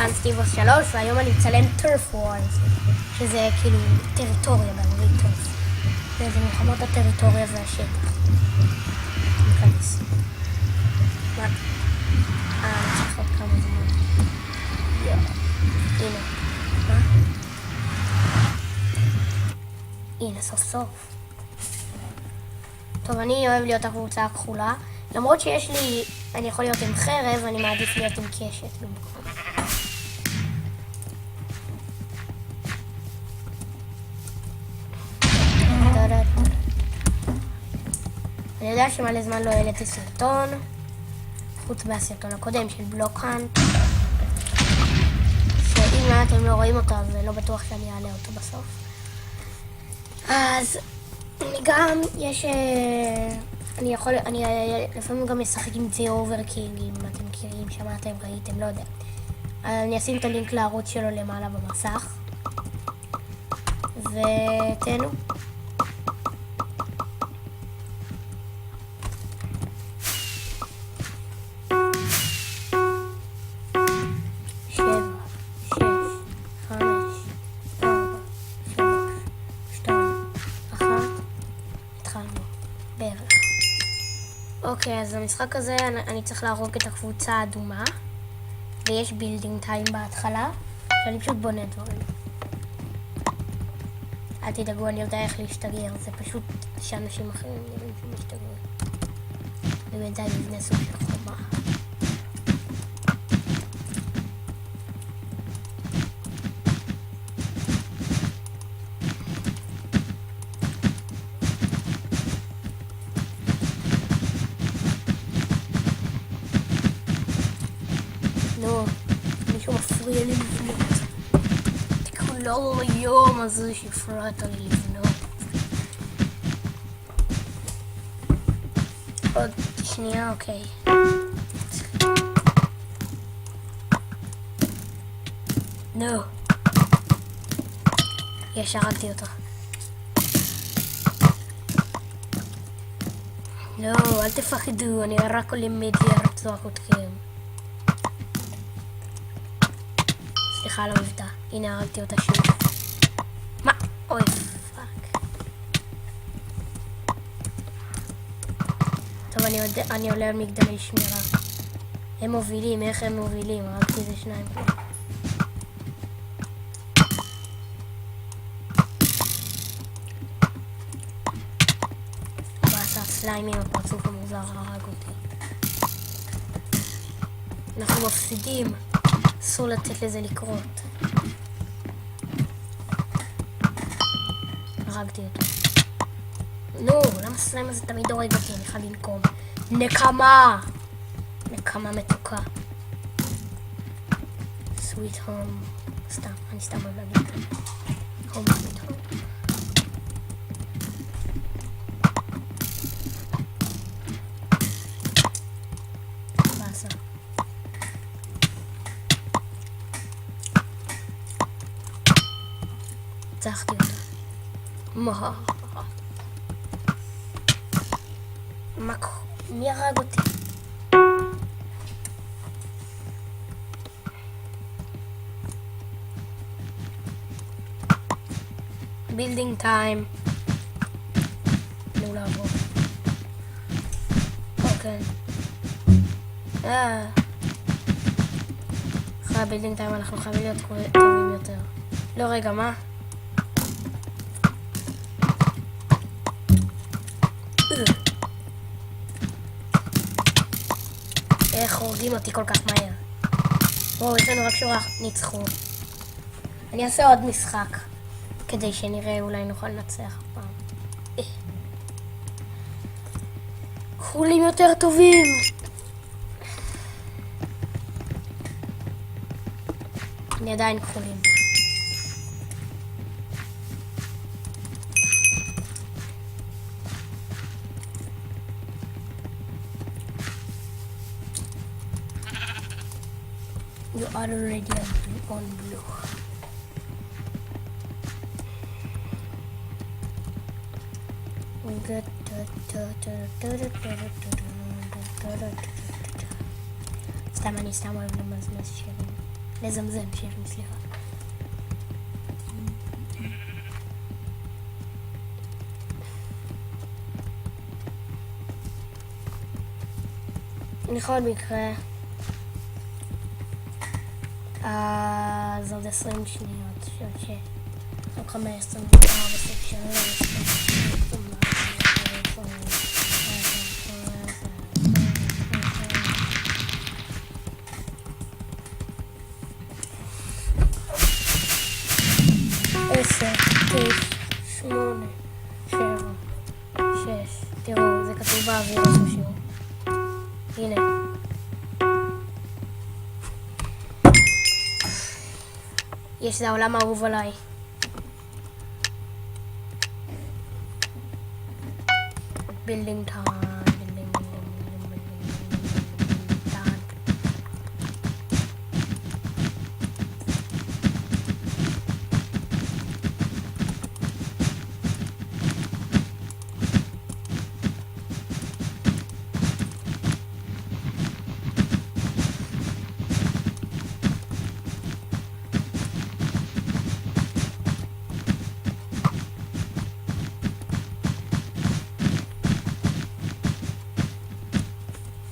כאן סטיבוס 3, והיום אני מצלם טרף וורס, שזה כאילו טריטוריה באנגלית טרף. זה מלחמות הטריטוריה והשטח. ניכנס. מה? אני צריך עוד כמה זמן. הנה. מה? הנה, סוף סוף. טוב, אני אוהב להיות הקבוצה הכחולה. למרות שיש לי, אני יכול להיות עם חרב, אני מעדיף להיות עם קשת במקום. אני יודע שמלא זמן לא העליתי סרטון, חוץ מהסרטון הקודם של בלוקהאנט, שאם אתם לא רואים אותו, אז לא בטוח שאני אעלה אותו בסוף. אז גם יש, אני לפעמים גם משחק עם זה אוברקינג, אם אתם מכירים, שמעתם, ראיתם, לא יודע. אני אשים את הלינק לערוץ שלו למעלה במסך, ותהנו. אוקיי, אז במשחק הזה אני צריך להרוג את הקבוצה האדומה, ויש בילדינג טיים בהתחלה, שאני פשוט בונה דברים. אל תדאגו, אני יודע איך להשתגר, זה פשוט שאנשים אחרים נראים שמשתגרים. ובינתיים נבנה סוג של חומה. נו, מישהו מפריע לי לבנות. תקלו היום הזה שהפרעת לי לבנות. עוד שנייה, אוקיי. נו. יש, הרגתי אותו. נו, אל תפחדו, אני רק למד לרצוח אתכם. סליחה על המבטא, הנה הרגתי אותה שוב. מה? אוי, פאק. טוב, אני עולה על מגדלי שמירה. הם מובילים, איך הם מובילים? הרגתי איזה שניים פה. בעשה סליימי עם הפרצוף המוזר הרג אותי. אנחנו מפסידים. אסור לתת לזה לקרות. הרגתי אותו. נו, למה הסליים הזה תמיד הורג אותי? אני חייב לנקום. נקמה! נקמה מתוקה. סוויט הום. סתם, אני סתם אוהב להגיד את זה. הום סוויט הום. בעשה. צחתי אותה. מה? מי הרג אותי? בילדינג טיים. תנו לעבור. אוקיי. אחרי הבילדינג טיים אנחנו חייבים להיות טובים יותר. לא, רגע, מה? איך הורגים אותי כל כך מהר? וואו, יש לנו רק שורה ניצחו. אני אעשה עוד משחק כדי שנראה, אולי נוכל לנצח פעם. כחולים יותר טובים. אני עדיין כחולים. You are already on blue. סתם אני סתם אוהב למזמז שירים. לזמזם, שפים, סליחה. בכל מקרה, אז עוד 20 שניות, עוד 15 10, 9, 8, 7, 6, תראו, זה כתוב באוויר איפשהו. הנה. יש, זה העולם האהוב עליי. בילדינג טיים, בילדינג טיים.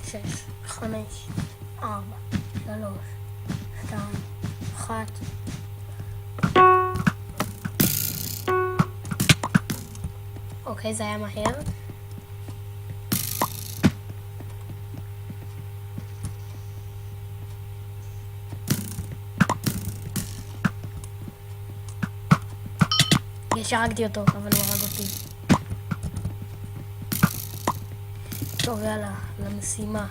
שש, 5, 4, 3, 2, 1. אוקיי, זה היה מהר. ישר הרגתי אותו, אבל הוא הרג אותי. טוב, יאללה, למשימה.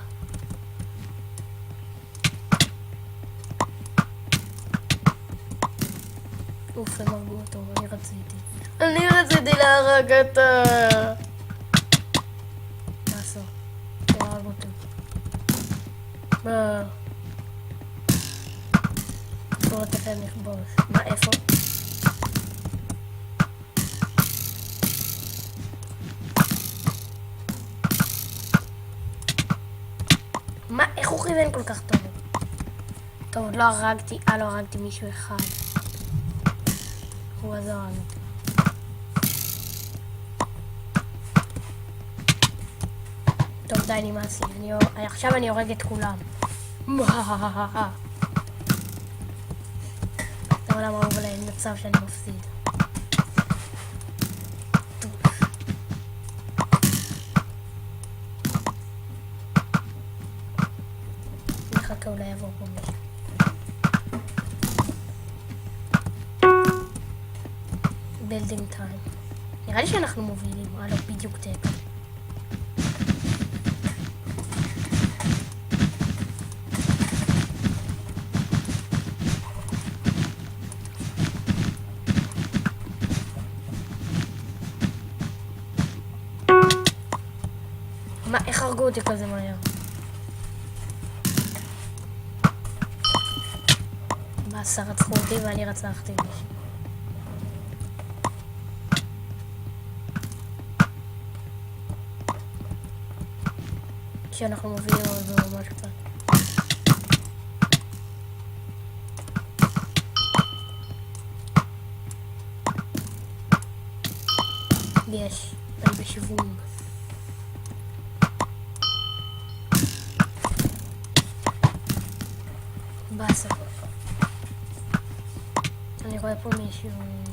אוף, הם הרגו אותו, אני רציתי להרג אותו. מה עשו? הוא הרג אותו. בואו תכף נכבוש. מה, איפה? מה, איך הוא כיוון כל כך טוב? טוב, עוד לא הרגתי מישהו אחד. הוא עזר לנו. טוב, די, נמאס לי. עכשיו אני הורג את כולם. אבל למה הוא בלעין מצב שאני מפסיד. נחכה, אולי יבוא פה מישהו. בילדינג טיים. נראה לי שאנחנו מובילים, לא בדיוק תקע. מה, איך הרגו אותי כזה מהר? בעשר רצחו אותי ואני רצחתי מישהו. שאנחנו מובילים עוד ממש קצת. יש, אני בשיוון. בסדר. אני רואה פה מישהו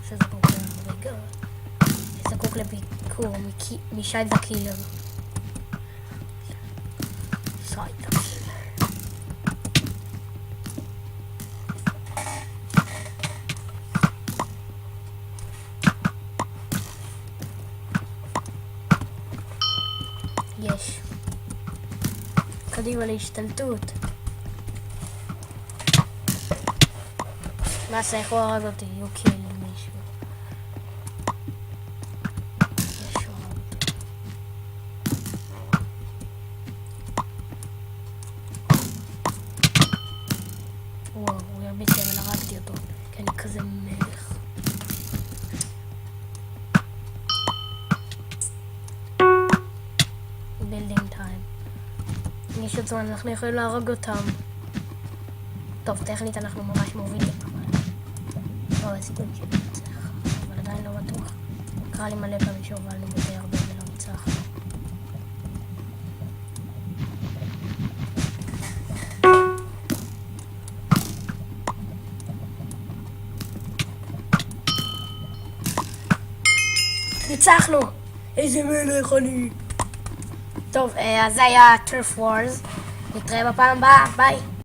שזקוק לרגע. זקוק לביקור משייד הקילר. שייד הקילר. יש. קדימה להשתלטות. מה זה, איך הוא הרג אותי? הוא קיל מישהו. יש הוא הרג אותי. וואו, הוא ירביץ לי, אבל הרגתי אותו. כי אני כזה מלך. בילדינג טיים. יש עוד זמן, אנחנו יכולים להרוג אותם. טוב, טכנית אנחנו ממש מובילים. לא, הסיכוי שננצח, אבל עדיין לא בטוח. קרה לי מלא פעמים שהובלנו בדי הרבה ולא ניצח. ניצחנו! איזה מלך אני! טוב, אז זה היה טרף וורז. נתראה בפעם הבאה, ביי!